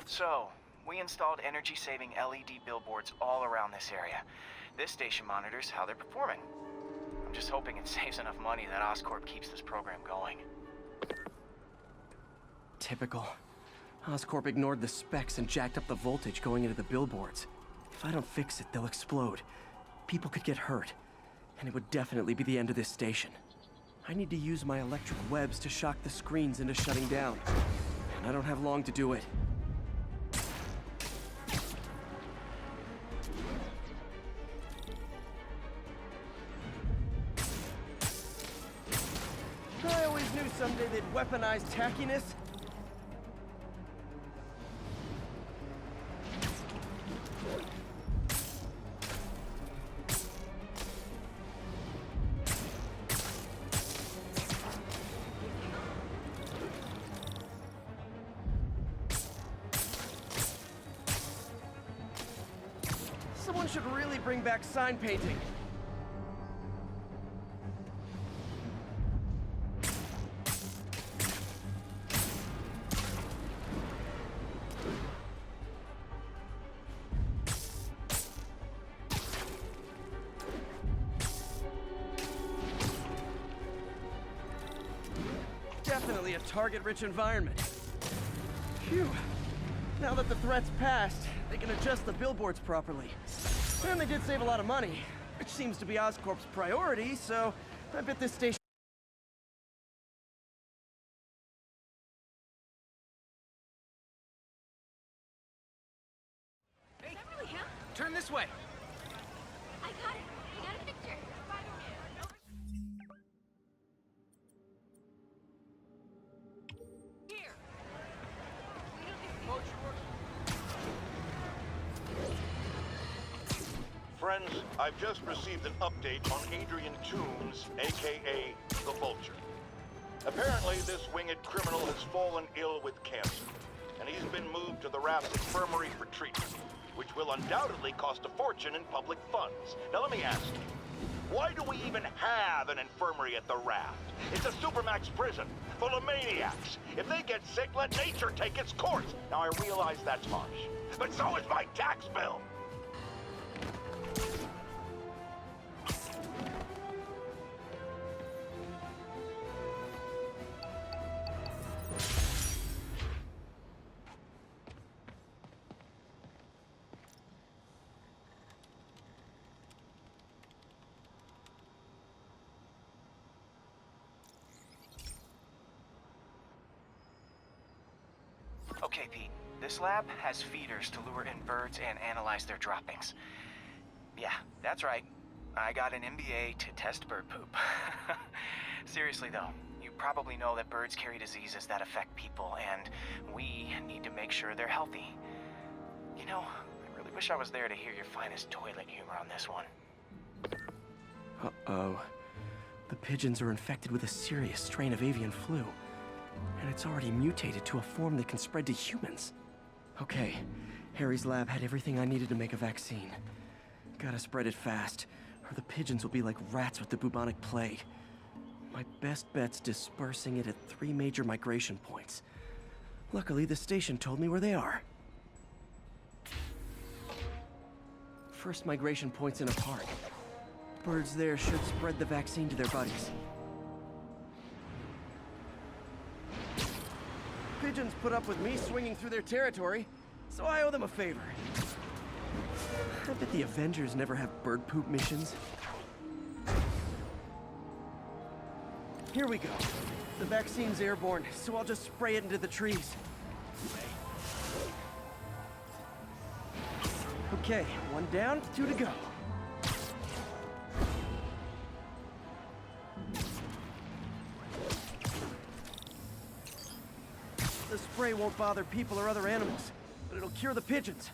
So, we installed energy-saving LED billboards all around this area. This station monitors how they're performing. I'm just hoping it saves enough money that Oscorp keeps this program going. Typical. Oscorp ignored the specs and jacked up the voltage going into the billboards. If I don't fix it, they'll explode. People could get hurt. And it would definitely be the end of this station. I need to use my electric webs to shock the screens into shutting down. And I don't have long to do it. I always knew someday they'd weaponize tackiness. Someone should really bring back sign painting. Definitely a target-rich environment. Phew. Now that the threat's passed, they can adjust the billboards properly. And they did save a lot of money, which seems to be Oscorp's priority, so I bet this station... Hey, is that really him? Turn this way. I got it. I got a picture. Here. Friends, I've just received an update on Adrian Toombs, aka the Vulture. Apparently, this winged criminal has fallen ill with cancer, and he's been moved to the Raft's infirmary for treatment, which will undoubtedly cost a fortune in public funds. Now let me ask you, why do we even have an infirmary at the Raft? It's a supermax prison full of maniacs. If they get sick, let nature take its course. Now I realize that's harsh, but so is my tax bill. Okay, Pete. This lab has feeders to lure in birds and analyze their droppings. Yeah, that's right. I got an MBA to test bird poop. Seriously though, you probably know that birds carry diseases that affect people, and we need to make sure they're healthy. You know, I really wish I was there to hear your finest toilet humor on this one. Uh-oh. The pigeons are infected with a serious strain of avian flu. And it's already mutated to a form that can spread to humans. Okay, Harry's lab had everything I needed to make a vaccine. Gotta spread it fast, or the pigeons will be like rats with the bubonic plague. My best bet's dispersing it at 3 major migration points. Luckily, the station told me where they are. First migration point's in a park. Birds there should spread the vaccine to their buddies. Pigeons put up with me swinging through their territory, so I owe them a favor. I bet the Avengers never have bird poop missions. Here we go. The vaccine's airborne, so I'll just spray it into the trees. Okay, 1 down, 2 to go. The spray won't bother people or other animals, but it'll cure the pigeons.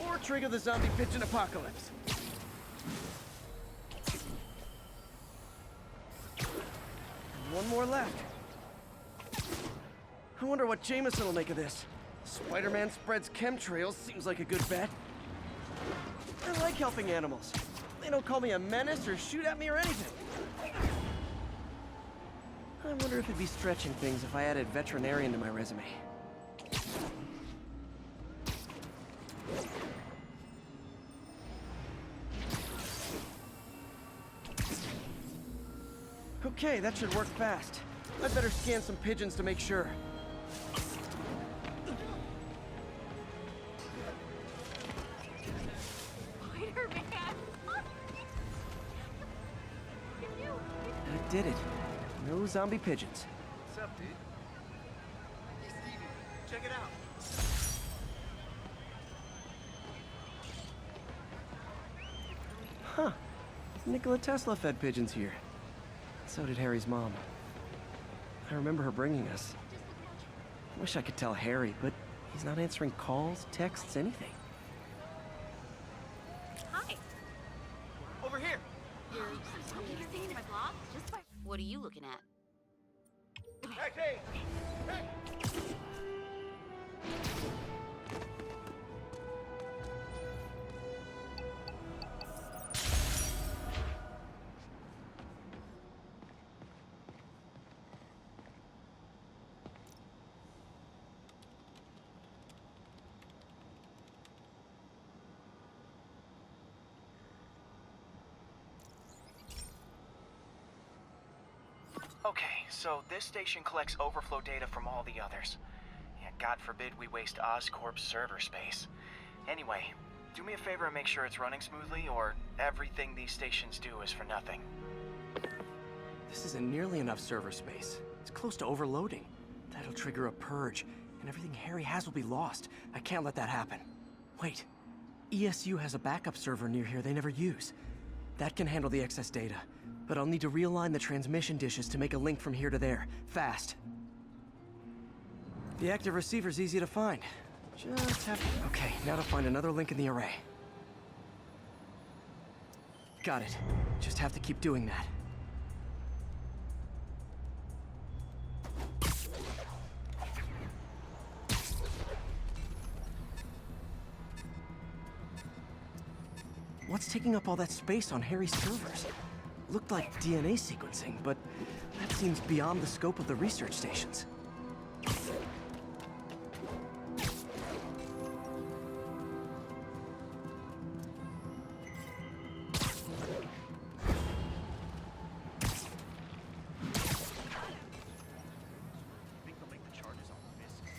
Or trigger the zombie pigeon apocalypse. And 1 more left. I wonder what Jameson will make of this. Spider-Man spreads chemtrails, seems like a good bet. I like helping animals. They don't call me a menace or shoot at me or anything. I wonder if it'd be stretching things if I added veterinarian to my resume. Okay, that should work fast. I'd better scan some pigeons to make sure. Spider-Man! That did it. No zombie pigeons. What's up, dude? Hey, Steven, check it out. Huh. Nikola Tesla fed pigeons here. So did Harry's mom. I remember her bringing us. Wish I could tell Harry, but he's not answering calls, texts, anything. Hi. Over here. You're seeing my blog? Just by... What are you looking at? Hey! Okay, so this station collects overflow data from all the others. Yeah, God forbid we waste Oscorp's server space. Anyway, do me a favor and make sure it's running smoothly, or everything these stations do is for nothing. This isn't nearly enough server space. It's close to overloading. That'll trigger a purge, and everything Harry has will be lost. I can't let that happen. Wait. ESU has a backup server near here they never use. That can handle the excess data, but I'll need to realign the transmission dishes to make a link from here to there, fast. The active receiver's easy to find. Just have to... Okay, now to find another link in the array. Got it. Just have to keep doing that. What's taking up all that space on Harry's servers? Looked like DNA sequencing, but that seems beyond the scope of the research stations.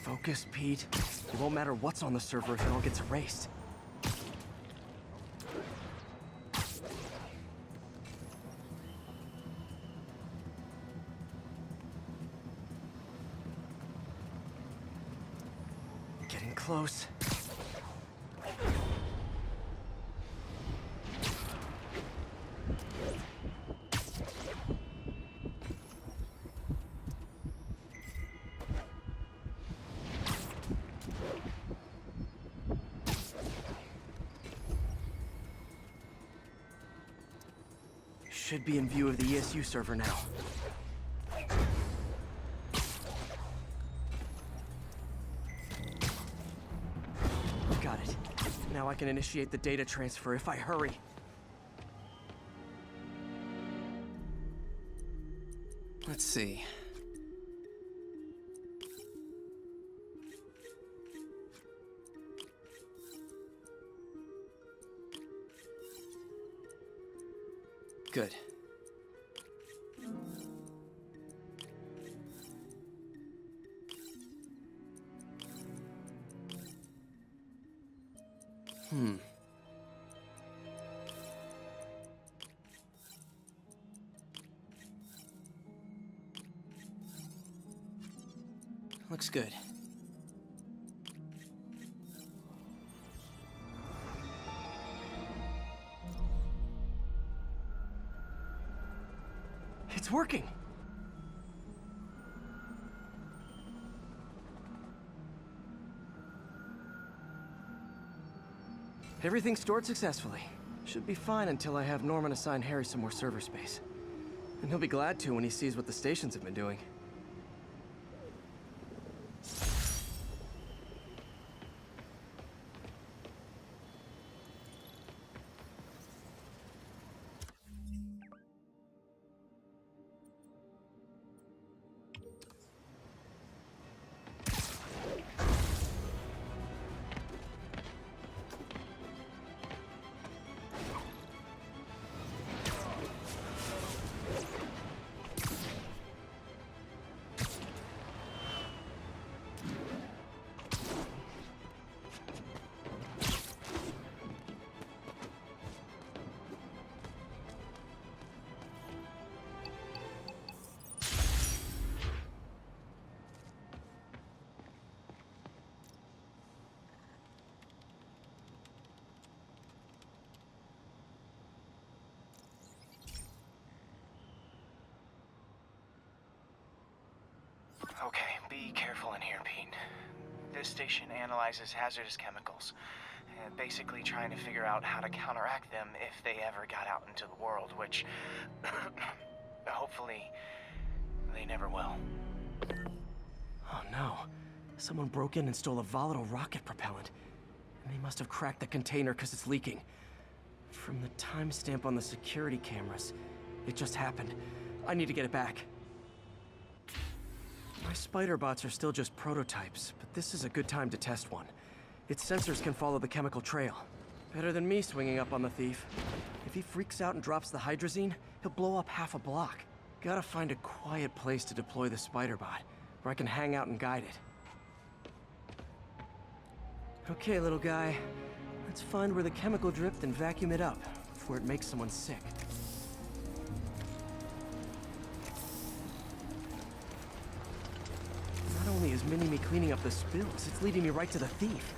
Focus, Pete. It won't matter what's on the server if it all gets erased. Getting close. Should be in view of the ESU server now. Got it. Now I can initiate the data transfer if I hurry. Let's see. Good. Looks good. It's working! Everything's stored successfully. Should be fine until I have Norman assign Harry some more server space. And he'll be glad to when he sees what the stations have been doing. Okay, be careful in here, Pete. This station analyzes hazardous chemicals, and basically trying to figure out how to counteract them if they ever got out into the world, which hopefully they never will. Oh no. Someone broke in and stole a volatile rocket propellant. And they must have cracked the container because it's leaking. From the timestamp on the security cameras, it just happened. I need to get it back. My spider bots are still just prototypes, but this is a good time to test one. Its sensors can follow the chemical trail. Better than me swinging up on the thief. If he freaks out and drops the hydrazine, he'll blow up half a block. Gotta find a quiet place to deploy the spider bot, where I can hang out and guide it. Okay, little guy. Let's find where the chemical dripped and vacuum it up before it makes someone sick. Not only is Mini-Me cleaning up the spills, it's leading me right to the thief.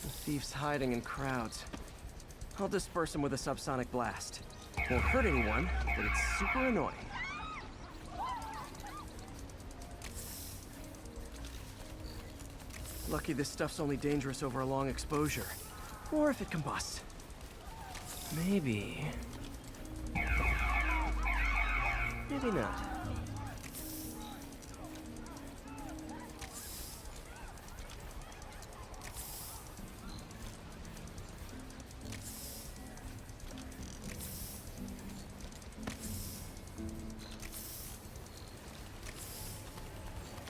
The thief's hiding in crowds. I'll disperse him with a subsonic blast. Won't hurt anyone, but it's super annoying. Lucky this stuff's only dangerous over a long exposure. Or if it combusts. Maybe... maybe not.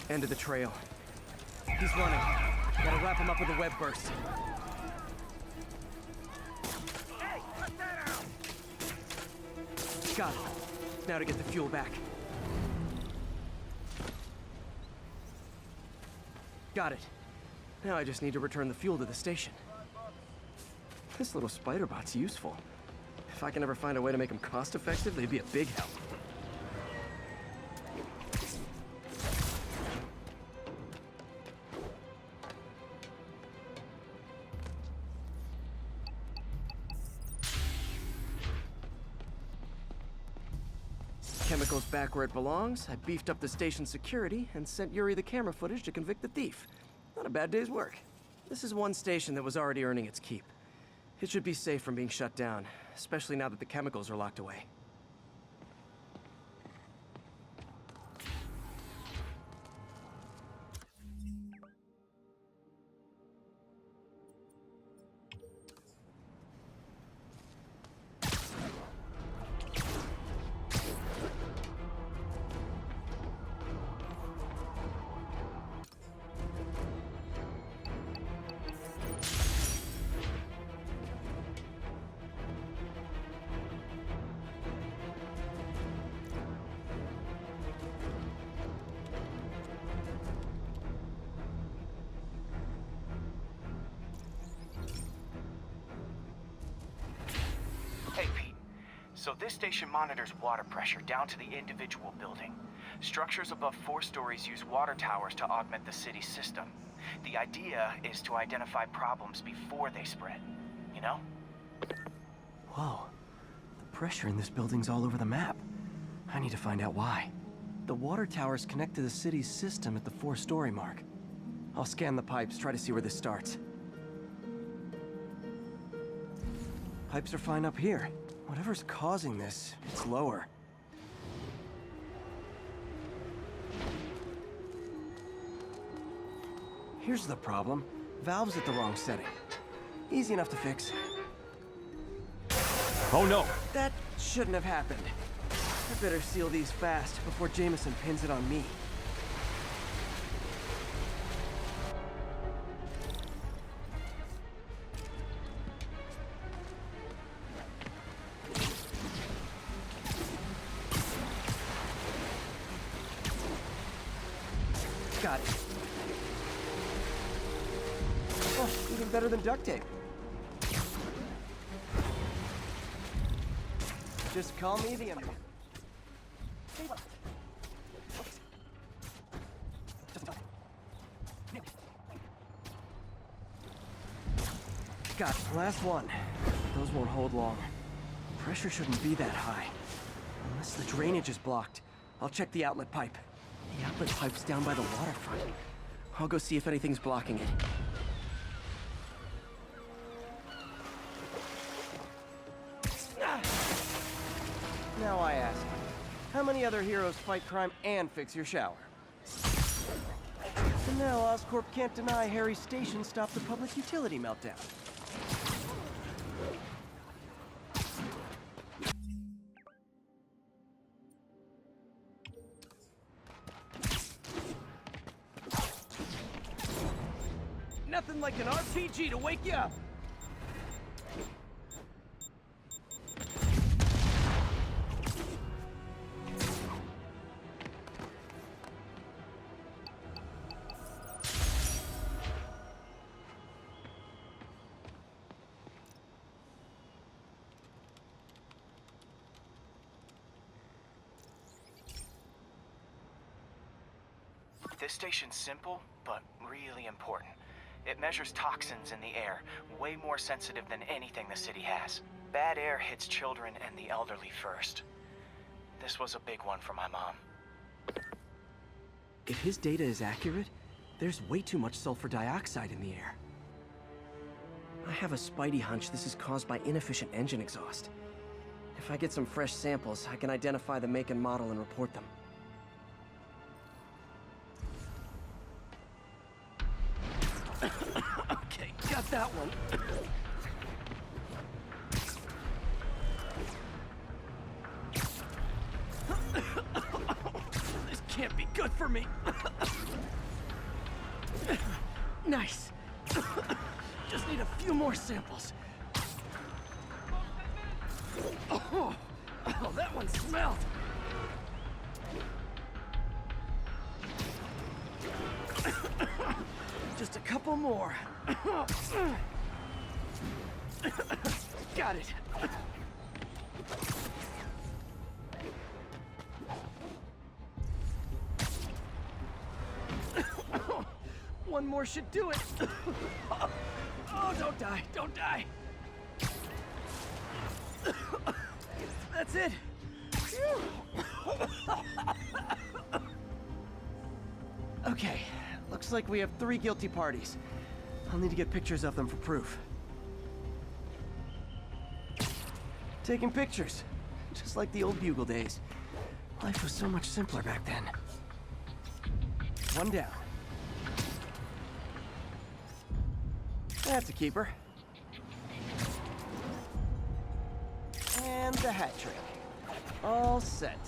End of the trail. He's running. Gotta wrap him up with a web burst. Hey, cut that out! Got it. Now to get the fuel back. Got it. Now I just need to return the fuel to the station. This little spider bot's useful. If I can ever find a way to make them cost-effective, they'd be a big help. Chemicals back where it belongs. I beefed up the station security and sent Yuri the camera footage to convict the thief. Not a bad day's work. This is one station that was already earning its keep. It should be safe from being shut down, especially now that the chemicals are locked away. Hey, Pete. So this station monitors water pressure down to the individual building. Structures above 4 stories use water towers to augment the city's system. The idea is to identify problems before they spread, you know? Whoa. The pressure in this building's all over the map. I need to find out why. The water towers connect to the city's system at the 4-story mark. I'll scan the pipes, try to see where this starts. Pipes are fine up here. Whatever's causing this, it's lower. Here's the problem. Valve's at the wrong setting. Easy enough to fix. Oh no! That shouldn't have happened. I better seal these fast before Jameson pins it on me. Got it. Oh, even better than duct tape. Just call me the Underman. Got it. Last one. Those won't hold long. Pressure shouldn't be that high. Unless the drainage is blocked. I'll check the outlet pipe. The outlet pipe's down by the waterfront. I'll go see if anything's blocking it. Now I ask, how many other heroes fight crime and fix your shower? And now Oscorp can't deny Harry's station stopped the public utility meltdown. Nothing like an RPG to wake you up! This station's simple, but really important. It measures toxins in the air, way more sensitive than anything the city has. Bad air hits children and the elderly first. This was a big one for my mom. If his data is accurate, there's way too much sulfur dioxide in the air. I have a spidey hunch this is caused by inefficient engine exhaust. If I get some fresh samples, I can identify the make and model and report them. Okay, got that one. This can't be good for me. Nice. Just need a few more samples. Oh, that one smelled. Just a couple more. Got it. One more should do it. Oh, don't die, don't die. That's it. Okay, looks like we have 3 guilty parties. I'll need to get pictures of them for proof. Taking pictures, just like the old Bugle days. Life was so much simpler back then. One down. That's a keeper. And the hat trick. All set.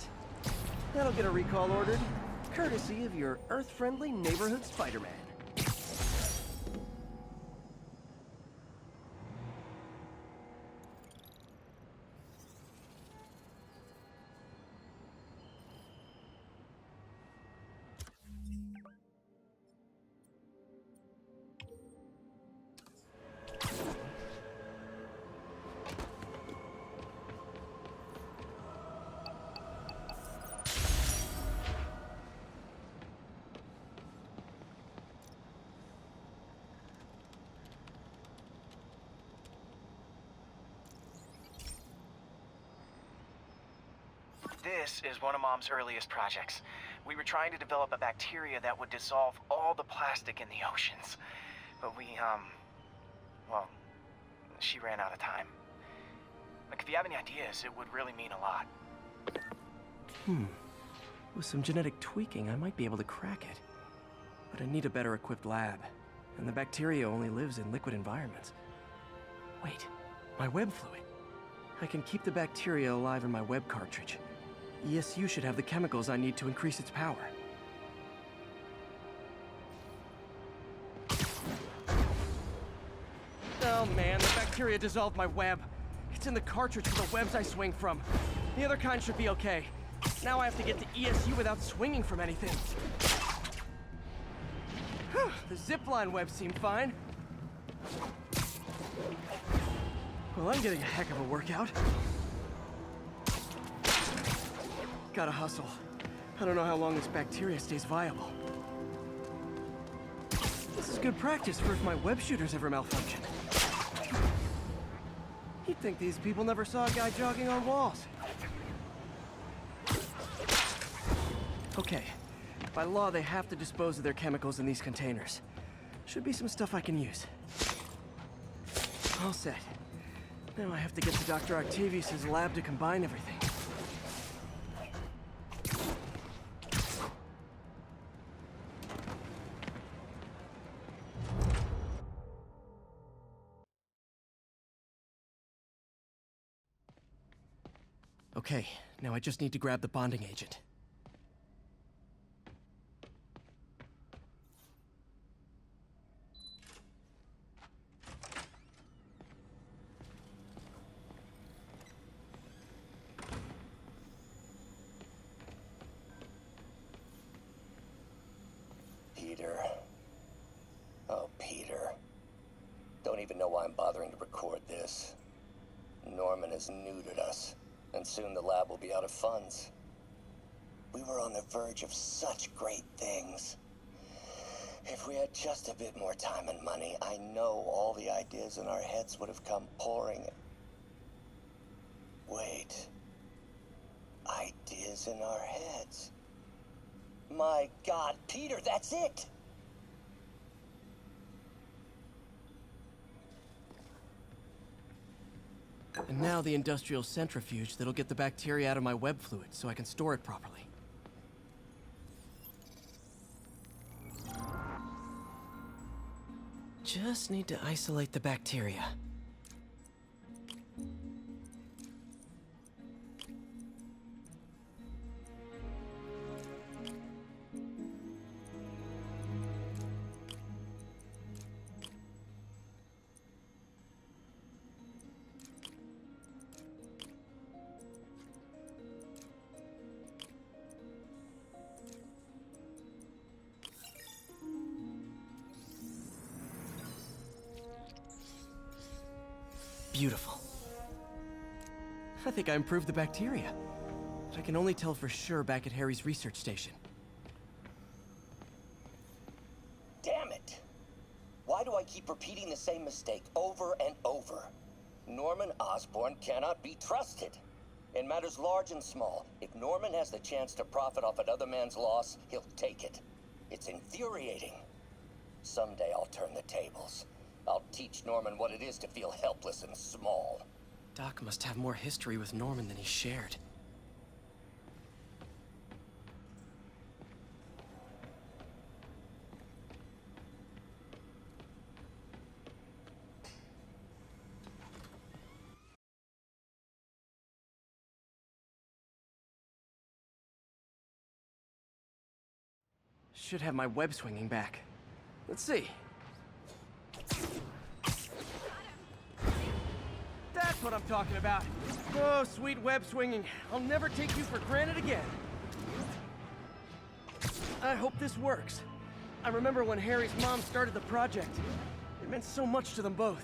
That'll get a recall ordered, courtesy of your Earth-friendly neighborhood Spider-Man. This is one of Mom's earliest projects. We were trying to develop a bacteria that would dissolve all the plastic in the oceans. But well, she ran out of time. Like, if you have any ideas, it would really mean a lot. With some genetic tweaking, I might be able to crack it. But I need a better equipped lab. And the bacteria only lives in liquid environments. Wait, my web fluid. I can keep the bacteria alive in my web cartridge. ESU should have the chemicals I need to increase its power. Oh man, the bacteria dissolved my web. It's in the cartridge for the webs I swing from. The other kind should be okay. Now I have to get to ESU without swinging from anything. The zipline webs seem fine. Well, I'm getting a heck of a workout. Gotta hustle. I don't know how long this bacteria stays viable. This is good practice for if my web shooters ever malfunction. think these people never saw a guy jogging on walls. Okay. By law, they have to dispose of their chemicals in these containers. Should be some stuff I can use. All set. Now I have to get to Dr. Octavius's lab to combine everything. Okay, now I just need to grab the bonding agent. Peter. Oh, Peter. Don't even know why I'm bothering to record this. Norman has neutered us, and soon the lab will be out of funds. We were on the verge of such great things. If we had just a bit more time and money, I know all the ideas in our heads would have come pouring. Wait. Ideas in our heads. My God, Peter, that's it! And now the industrial centrifuge that'll get the bacteria out of my web fluid so I can store it properly. Just need to isolate the bacteria. Beautiful. I think I improved the bacteria. But I can only tell for sure back at Harry's research station. Damn it! Why do I keep repeating the same mistake over and over? Norman Osborn cannot be trusted. In matters large and small, if Norman has the chance to profit off another man's loss, he'll take it. It's infuriating. Someday I'll turn the tables. I'll teach Norman what it is to feel helpless and small. Doc must have more history with Norman than he shared. Should have my web swinging back. Let's see. That's what I'm talking about. Oh, sweet web swinging. I'll never take you for granted again. I hope this works. I remember when Harry's mom started the project. It meant so much to them both.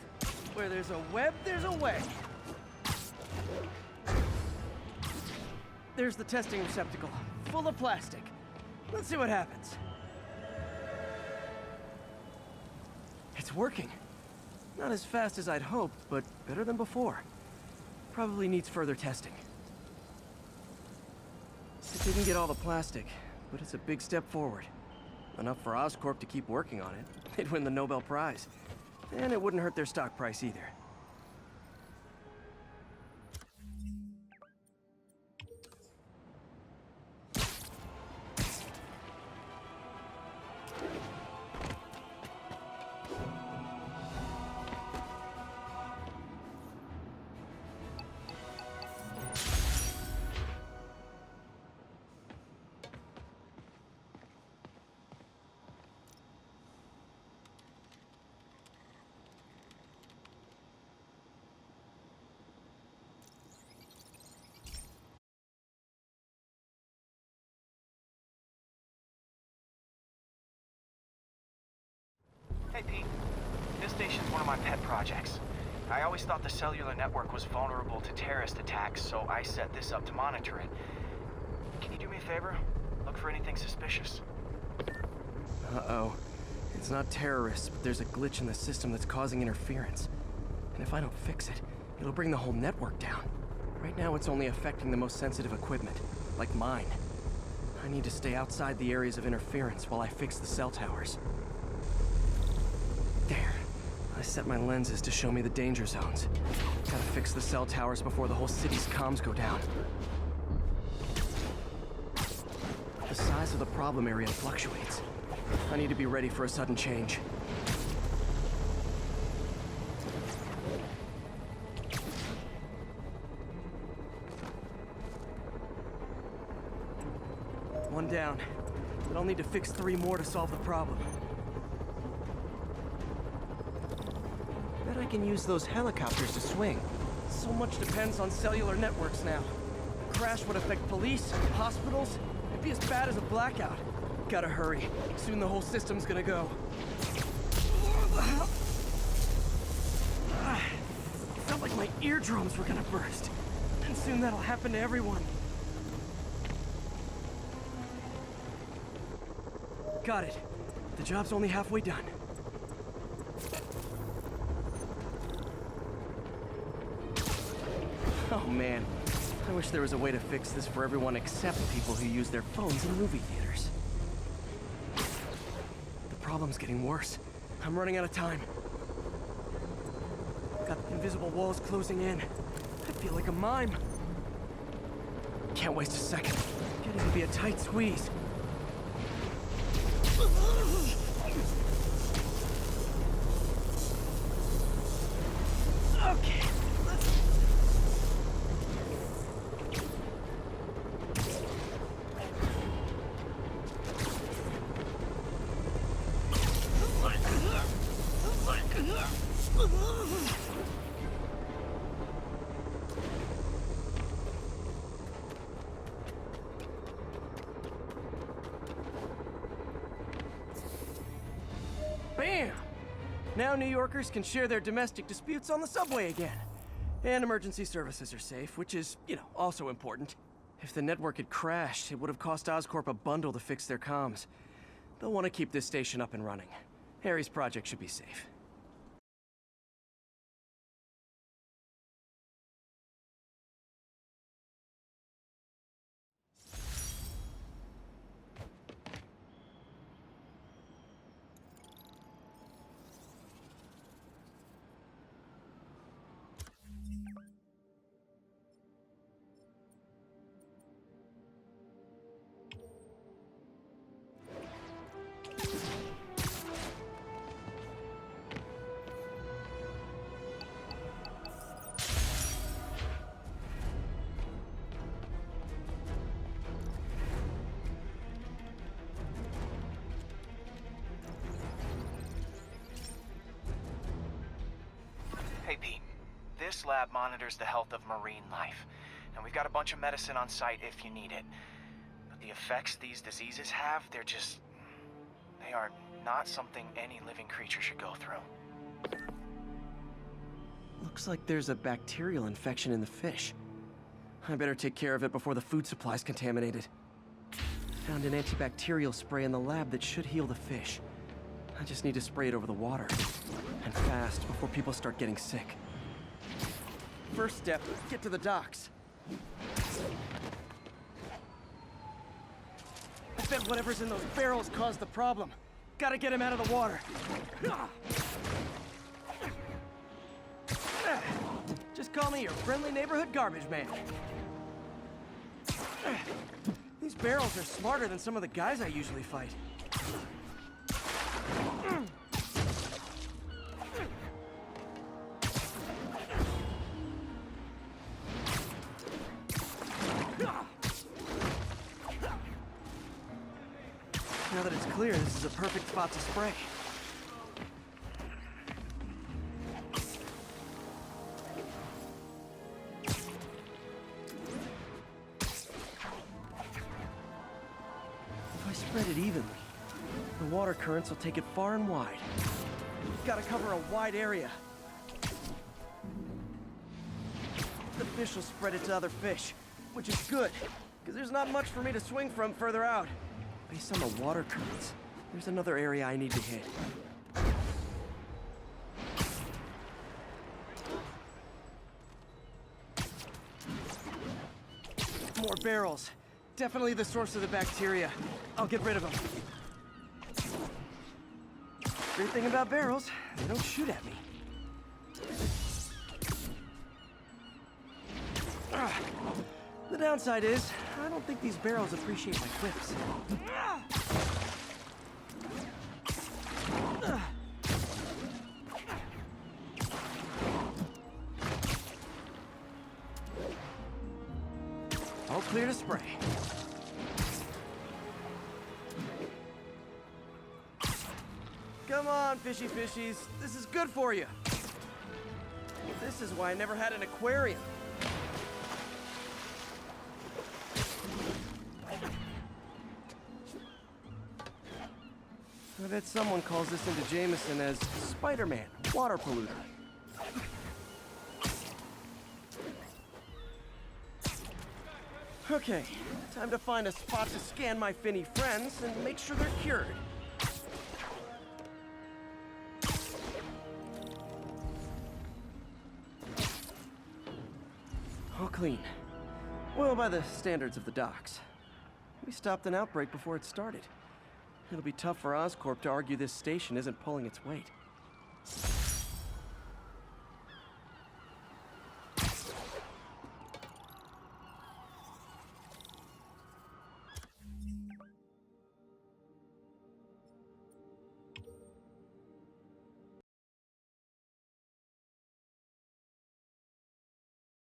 Where there's a web, there's a way. There's the testing receptacle, full of plastic. Let's see what happens. It's working. Not as fast as I'd hoped, but better than before. Probably needs further testing. It didn't get all the plastic, but it's a big step forward. Enough for Oscorp to keep working on it. They'd win the Nobel Prize. And it wouldn't hurt their stock price either. Hey, Pete. This station's one of my pet projects. I always thought the cellular network was vulnerable to terrorist attacks, so I set this up to monitor it. Can you do me a favor? Look for anything suspicious. Uh-oh. It's not terrorists, but there's a glitch in the system that's causing interference. And if I don't fix it, It'll bring the whole network down. Right now, it's only affecting the most sensitive equipment, like mine. I need to stay outside the areas of interference while I fix the cell towers. There. I set my lenses to show me the danger zones. Gotta fix the cell towers before the whole city's comms go down. The size of the problem area fluctuates. I need to be ready for a sudden change. One down, but I'll need to fix 3 more to solve the problem. Bet I can use those helicopters to swing. So much depends on cellular networks now. A crash would affect police, hospitals. It'd be as bad as a blackout. Gotta hurry. Soon the whole system's gonna go. Felt like my eardrums were gonna burst. And soon that'll happen to everyone. Got it. The job's only halfway done. Oh man, I wish there was a way to fix this for everyone except people who use their phones in movie theaters. The problem's getting worse. I'm running out of time. Got invisible walls closing in. I feel like a mime. Can't waste a second. Getting to be a tight squeeze. Okay. Bam! Now New Yorkers can share their domestic disputes on the subway again. And emergency services are safe, which is, also important. If the network had crashed, it would have cost Oscorp a bundle to fix their comms. They'll want to keep this station up and running. Harry's project should be safe. Hey Pete, this lab monitors the health of marine life, and we've got a bunch of medicine on site if you need it. But the effects these diseases have, they are not something any living creature should go through. Looks like there's a bacterial infection in the fish. I better take care of it before the food supply's contaminated. Found an antibacterial spray in the lab that should heal the fish. I just need to spray it over the water. And fast, before people start getting sick. First step, get to the docks. I bet whatever's in those barrels caused the problem. Gotta get him out of the water. Just call me your friendly neighborhood garbage man. These barrels are smarter than some of the guys I usually fight. Now that it's clear, this is a perfect spot to spray. If I spread it evenly, the water currents will take it far and wide. Gotta cover a wide area. The fish will spread it to other fish, which is good, because there's not much for me to swing from further out. Based on the water currents, there's another area I need to hit. barrels. Definitely the source of the bacteria. I'll get rid of them. Great thing about barrels, they don't shoot at me. The downside is, I don't think these barrels appreciate my quips. All clear to spray. Come on, fishy fishies. This is good for you. This is why I never had an aquarium. I bet someone calls this into Jameson as Spider-Man, water polluter. Okay, time to find a spot to scan my finny friends and make sure they're cured. All clean. Well, by the standards of the docks. We stopped an outbreak before it started. It'll be tough for Oscorp to argue this station isn't pulling its weight.